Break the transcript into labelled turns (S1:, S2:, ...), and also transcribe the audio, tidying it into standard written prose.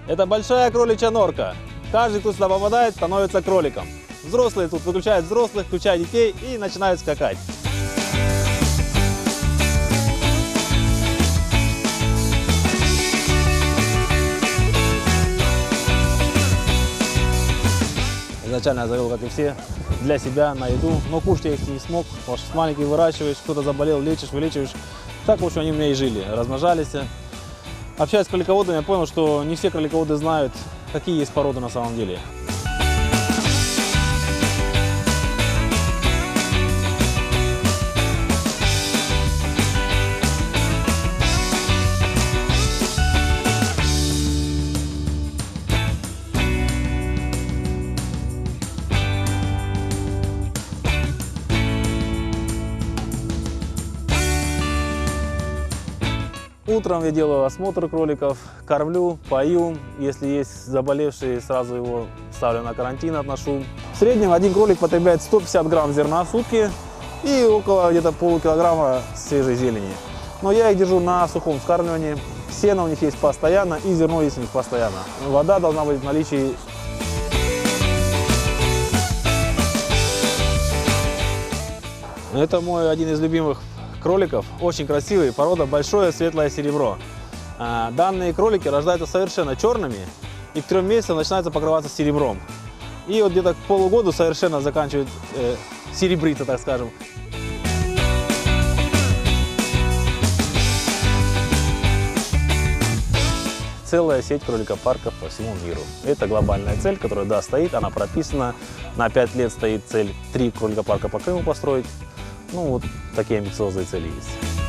S1: Это большая кроличья норка. Каждый, кто сюда попадает, становится кроликом. Взрослые тут выключают взрослых, включают детей и начинают скакать. Изначально я завел, как и все, для себя, на еду, но кушать я их не смог, потому что с маленьких выращиваешь, кто-то заболел, лечишь, вылечиваешь. Так, в общем, они у меня и жили, размножались. Общаясь с кролиководами, я понял, что не все кролиководы знают, какие есть породы на самом деле. Утром я делаю осмотр кроликов, кормлю, пою. Если есть заболевший, сразу его ставлю на карантин, отношу. В среднем один кролик потребляет 150 грамм зерна в сутки и около где-то полукилограмма свежей зелени. Но я их держу на сухом вскармливании. Сено у них есть постоянно и зерно есть у них постоянно. Вода должна быть в наличии. Это мой один из любимых кроликов, очень красивый, порода большое светлое серебро. Данные кролики рождаются совершенно черными и к 3 месяцам начинаются покрываться серебром. И вот где-то к полугоду совершенно заканчивают серебриться, так скажем. Целая сеть кроликопарков по всему миру. Это глобальная цель, которая, да, стоит, она прописана. На 5 лет стоит цель 3 кроликопарка по Крыму построить. Ну, вот такие амбициозные цели есть.